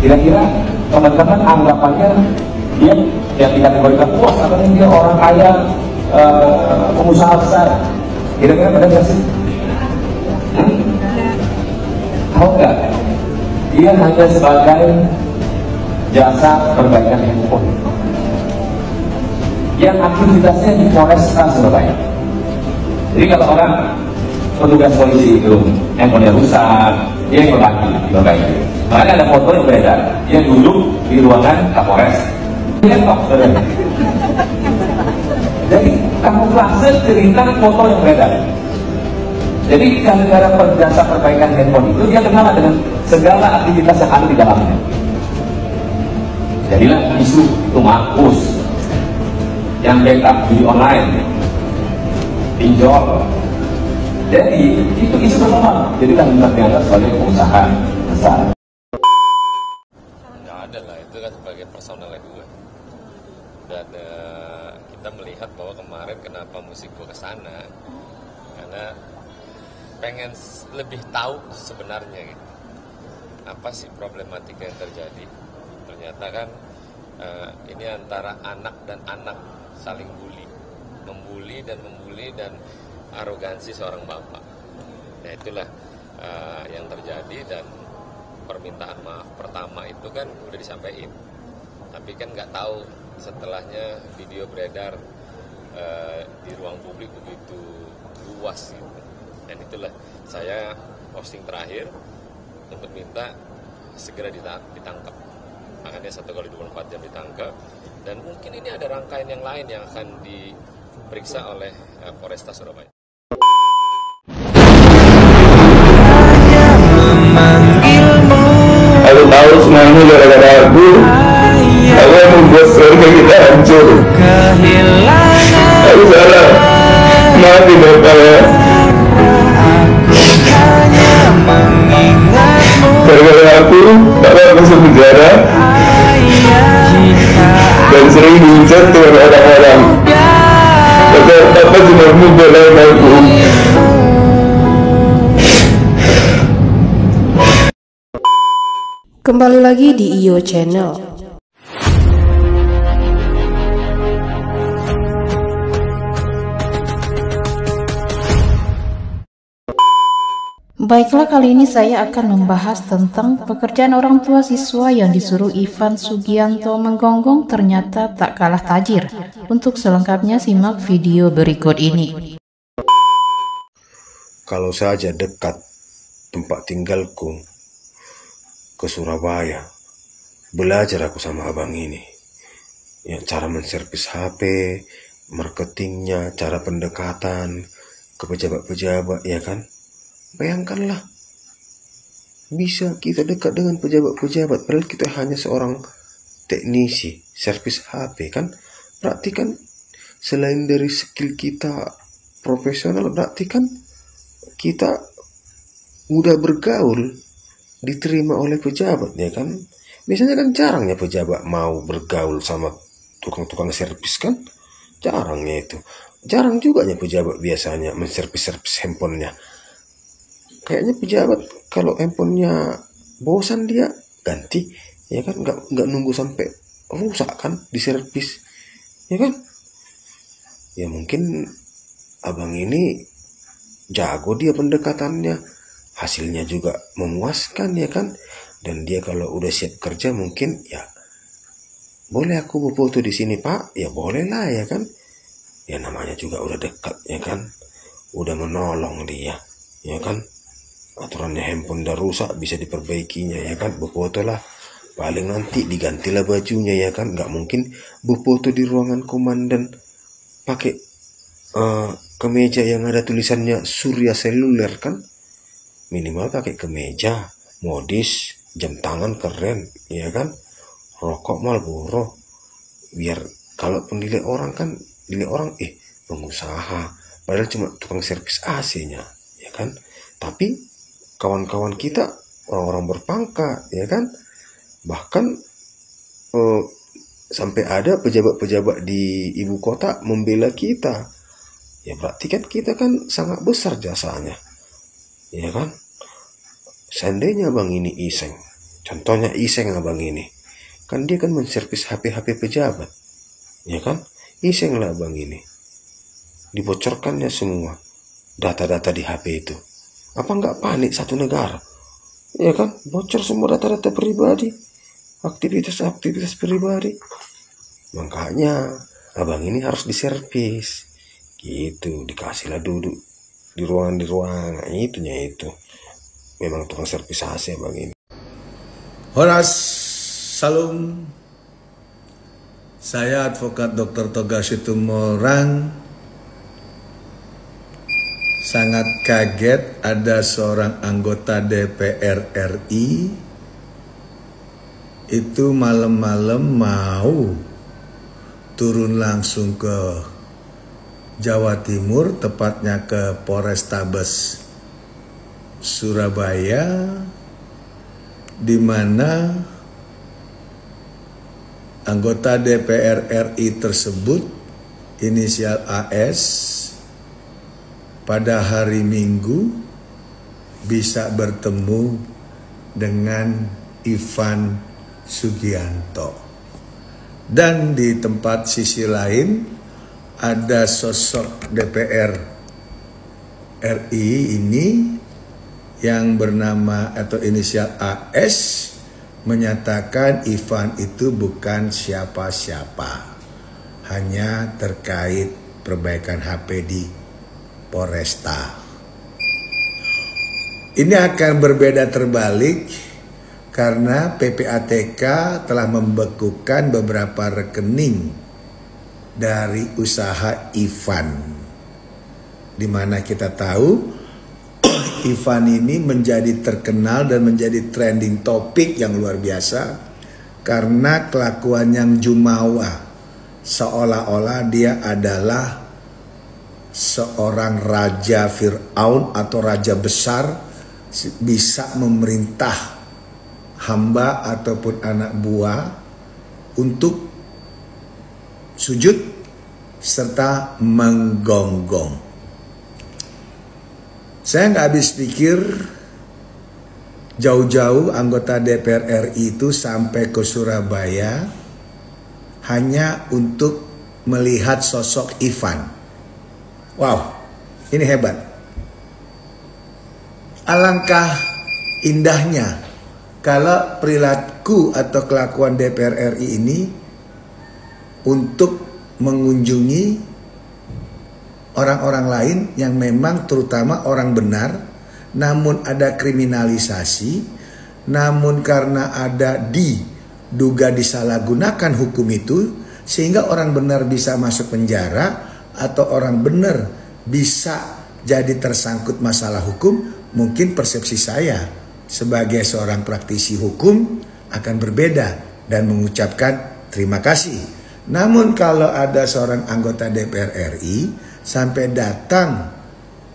Kira-kira teman-teman anggapannya dia yang dikategorikan wah katanya dia orang kaya, pengusaha besar. Kira-kira benar nggak sih? Tahu nggak? Dia hanya sebagai jasa perbaikan handphone yang aktivitasnya di Polresta Surabaya. Jadi kalau orang petugas polisi itu handphonenya rusak, dia yang diperbaiki. Makanya ada foto yang beredar, dia duduk di ruangan Kapolres. Laptop, saudara. Jadi kamuflase cerita foto yang beredar. Jadi gara-gara jasa perbaikan handphone itu dia kenal dengan segala aktivitas yang ada di dalamnya. Jadilah isu itu mampus yang backup di online, pinjol. Jadi itu isu bersama. Jadi kan dianggap sebagai pengusaha besar. Nggak ada lah, itu kan sebagai personalnya gue. Dan kita melihat bahwa kemarin kenapa musik gue kesana, karena pengen lebih tahu sebenarnya gitu. Apa sih problematika yang terjadi? Ternyata kan ini antara anak dan anak saling membuli dan arogansi seorang bapak. Nah itulah yang terjadi, dan permintaan maaf pertama itu kan udah disampaikan, tapi kan nggak tahu setelahnya video beredar di ruang publik begitu luas gitu. Dan itulah saya posting terakhir untuk minta segera ditangkap. Makanya 1x24 jam ditangkap, dan mungkin ini ada rangkaian yang lain yang akan diperiksa oleh Polresta Surabaya. Aku tahu semua ini gara-gara aku yang membuat keluarga kita hancur. Aku salah, maafin Bapak ya. Gara-gara aku, Bapak masuk penjara dan sering dihujat dengan orang-orang. Bapak cuma membelain aku. Kembali lagi di IO Channel. Baiklah, kali ini saya akan membahas tentang pekerjaan orang tua siswa yang disuruh Ivan Sugianto menggonggong ternyata tak kalah tajir. Untuk selengkapnya simak video berikut ini. Kalau saja dekat tempat tinggalku ke Surabaya, belajar aku sama abang ini. Ya, cara menservis HP, marketingnya, cara pendekatan ke pejabat-pejabat, ya kan? Bayangkanlah, bisa kita dekat dengan pejabat-pejabat, padahal kita hanya seorang teknisi, servis HP kan? Berarti kan selain dari skill kita profesional, berarti kan kita mudah bergaul, diterima oleh pejabat, ya kan? Biasanya kan jarangnya pejabat mau bergaul sama tukang-tukang servis kan? Jarangnya itu. Jarang juga pejabat biasanya menservis-servis handphonenya. Kayaknya pejabat kalau handphonenya bosan dia ganti, ya kan? Nggak nunggu sampai rusak kan diservis, ya kan? Ya mungkin abang ini jago dia pendekatannya, hasilnya juga memuaskan, ya kan? Dan dia kalau udah siap kerja mungkin ya boleh aku berfoto di sini Pak, ya boleh lah, ya kan? Ya namanya juga udah dekat, ya kan? Udah menolong dia, ya kan? Aturannya handphone udah rusak bisa diperbaikinya, ya kan? Berfoto lah, paling nanti digantilah bajunya, ya kan? Nggak mungkin berfoto di ruangan komandan pakai kemeja yang ada tulisannya Surya Seluler kan? Minimal pakai kemeja modis, jam tangan keren, ya kan? Rokok Marlboro, biar kalaupun dilihat orang kan, dilihat orang pengusaha, padahal cuma tukang servis AC-nya, ya kan? Tapi kawan-kawan kita orang-orang berpangkat, ya kan? Bahkan sampai ada pejabat-pejabat di ibu kota membela kita, ya berarti kan kita kan sangat besar jasanya, ya kan? Seandainya bang ini iseng, Contohnya iseng abang ini. Kan dia kan menservis HP-HP pejabat. Ya kan? Iseng lah abang ini. Dibocorkannya semua data-data di HP itu. Apa nggak panik satu negara? Ya kan? Bocor semua data-data pribadi. Aktivitas-aktivitas pribadi. Makanya abang ini harus diservis. Gitu. Dikasihlah duduk di ruangan. Itunya itu. Memang tukang servisasi abang ini. Horas, salam. Saya Advokat Dr. Toga Situmorang. Sangat kaget ada seorang anggota DPR RI itu malam-malam mau turun langsung ke Jawa Timur, tepatnya ke Polrestabes Surabaya, di mana anggota DPR RI tersebut inisial AS pada hari Minggu bisa bertemu dengan Ivan Sugianto. Dan di tempat sisi lain ada sosok DPR RI ini yang bernama atau inisial AS menyatakan Ivan itu bukan siapa-siapa, hanya terkait perbaikan HP di Polresta. Ini akan berbeda terbalik karena PPATK telah membekukan beberapa rekening dari usaha Ivan, di mana kita tahu Ivan ini menjadi terkenal dan menjadi trending topik yang luar biasa karena kelakuan yang jumawa, seolah-olah dia adalah seorang raja Fir'aun atau raja besar, bisa memerintah hamba ataupun anak buah untuk sujud serta menggonggong. Saya nggak habis pikir jauh-jauh anggota DPR RI itu sampai ke Surabaya hanya untuk melihat sosok Ivan. Wow, ini hebat. Alangkah indahnya kalau perilaku atau kelakuan DPR RI ini untuk mengunjungi orang-orang lain yang memang terutama orang benar, namun ada kriminalisasi, namun karena ada diduga disalahgunakan hukum itu, sehingga orang benar bisa masuk penjara, atau orang benar bisa jadi tersangkut masalah hukum. Mungkin persepsi saya sebagai seorang praktisi hukum akan berbeda dan mengucapkan terima kasih. Namun kalau ada seorang anggota DPR RI sampai datang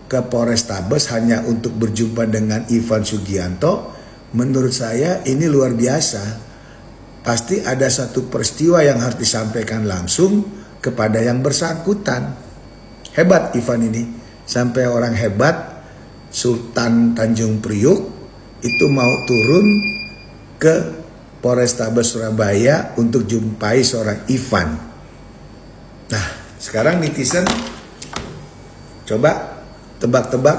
ke Polrestabes hanya untuk berjumpa dengan Ivan Sugianto, menurut saya ini luar biasa. Pasti ada satu peristiwa yang harus disampaikan langsung kepada yang bersangkutan. Hebat Ivan ini, sampai orang hebat Sultan Tanjung Priuk itu mau turun ke Polrestabes Surabaya untuk jumpai seorang Ivan. Nah, sekarang netizen coba tebak-tebak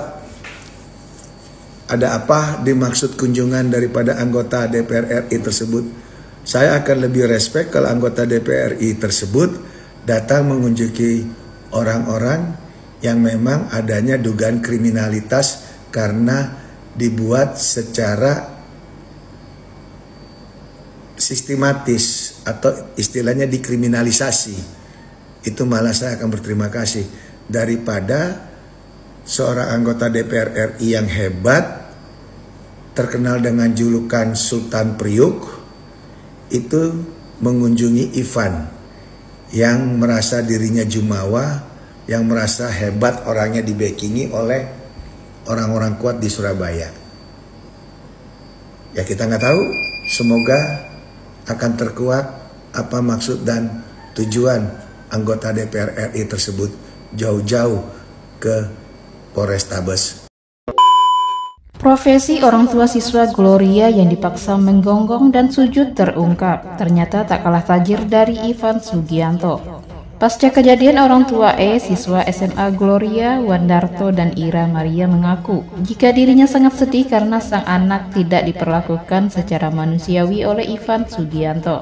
ada apa dimaksud kunjungan daripada anggota DPR RI tersebut. Saya akan lebih respect kalau anggota DPR RI tersebut datang mengunjungi orang-orang yang memang adanya dugaan kriminalitas karena dibuat secara sistematis atau istilahnya dikriminalisasi. Itu malah saya akan berterima kasih daripada seorang anggota DPR RI yang hebat terkenal dengan julukan Sultan Priuk itu mengunjungi Ivan yang merasa dirinya jumawa, yang merasa hebat, orangnya dibackingi oleh orang-orang kuat di Surabaya. Ya kita nggak tahu, semoga akan terkuat apa maksud dan tujuan anggota DPR RI tersebut jauh-jauh ke Polrestabes. Profesi orang tua siswa Gloria yang dipaksa menggonggong dan sujud terungkap. Ternyata tak kalah tajir dari Ivan Sugianto. Pasca kejadian, orang tua siswa SMA Gloria, Wandarto dan Ira Maria mengaku jika dirinya sangat sedih karena sang anak tidak diperlakukan secara manusiawi oleh Ivan Sugianto.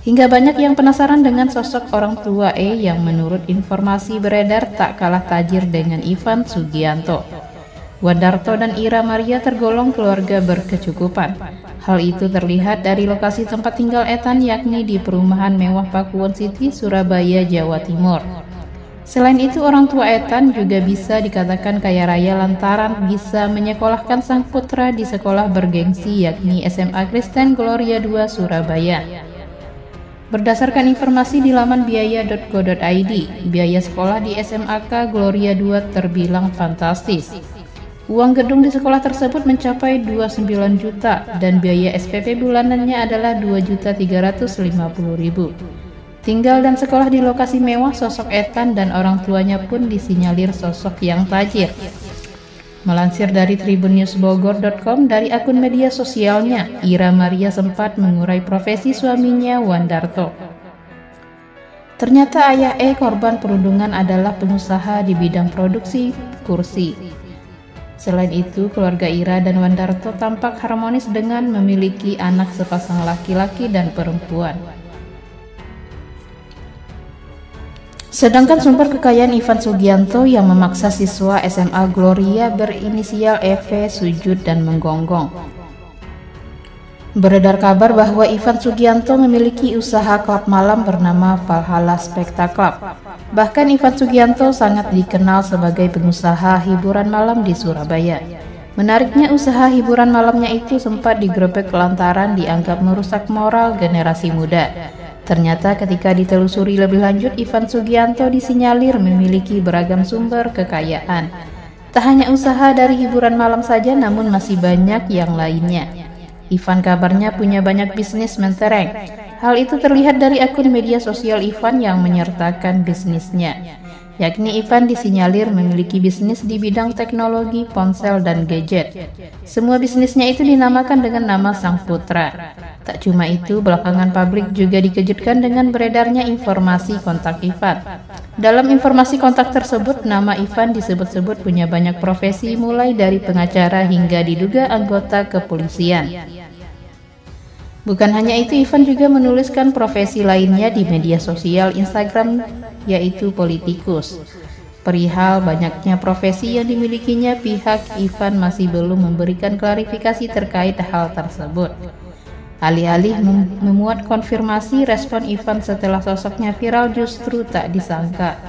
Hingga banyak yang penasaran dengan sosok orang tua yang menurut informasi beredar tak kalah tajir dengan Ivan Sugianto. Wandarto dan Ira Maria tergolong keluarga berkecukupan. Hal itu terlihat dari lokasi tempat tinggal Ethan, yakni di perumahan mewah Pakuwon City, Surabaya, Jawa Timur. Selain itu, orang tua Ethan juga bisa dikatakan kaya raya lantaran bisa menyekolahkan sang putra di sekolah bergengsi, yakni SMA Kristen Gloria 2 Surabaya. Berdasarkan informasi di laman biaya.go.id, biaya sekolah di SMAK Gloria 2 terbilang fantastis. Uang gedung di sekolah tersebut mencapai 29 juta dan biaya SPP bulanannya adalah 2.350.000. Tinggal dan sekolah di lokasi mewah, sosok Ethan dan orang tuanya pun disinyalir sosok yang tajir. Melansir dari tribunnewsbogor.com, dari akun media sosialnya, Ira Maria sempat mengurai profesi suaminya, Wandarto. Ternyata ayah korban perundungan adalah pengusaha di bidang produksi kursi. Selain itu, keluarga Ira dan Wandarto tampak harmonis dengan memiliki anak sepasang laki-laki dan perempuan. Sedangkan sumber kekayaan Ivan Sugianto yang memaksa siswa SMA Gloria berinisial EV sujud dan menggonggong. Beredar kabar bahwa Ivan Sugianto memiliki usaha klub malam bernama Valhalla Spectacle. Bahkan Ivan Sugianto sangat dikenal sebagai pengusaha hiburan malam di Surabaya. Menariknya, usaha hiburan malamnya itu sempat digerebek lantaran dianggap merusak moral generasi muda. Ternyata ketika ditelusuri lebih lanjut, Ivan Sugianto disinyalir memiliki beragam sumber kekayaan. Tak hanya usaha dari hiburan malam saja, namun masih banyak yang lainnya. Ivan kabarnya punya banyak bisnis mentereng. Hal itu terlihat dari akun media sosial Ivan yang menyertakan bisnisnya. Yakni Ivan disinyalir memiliki bisnis di bidang teknologi, ponsel, dan gadget. Semua bisnisnya itu dinamakan dengan nama sang putra. Tak cuma itu, belakangan publik juga dikejutkan dengan beredarnya informasi kontak Ivan. Dalam informasi kontak tersebut, nama Ivan disebut-sebut punya banyak profesi, mulai dari pengacara hingga diduga anggota kepolisian. Bukan hanya itu, Ivan juga menuliskan profesi lainnya di media sosial Instagram, yaitu politikus. Perihal banyaknya profesi yang dimilikinya, pihak Ivan masih belum memberikan klarifikasi terkait hal tersebut. Alih-alih memuat konfirmasi, respon Ivan setelah sosoknya viral justru tak disangka.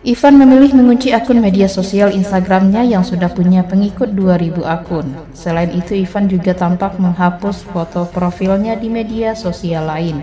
Ivan memilih mengunci akun media sosial Instagramnya yang sudah punya pengikut 2.000 akun. Selain itu, Ivan juga tampak menghapus foto profilnya di media sosial lain.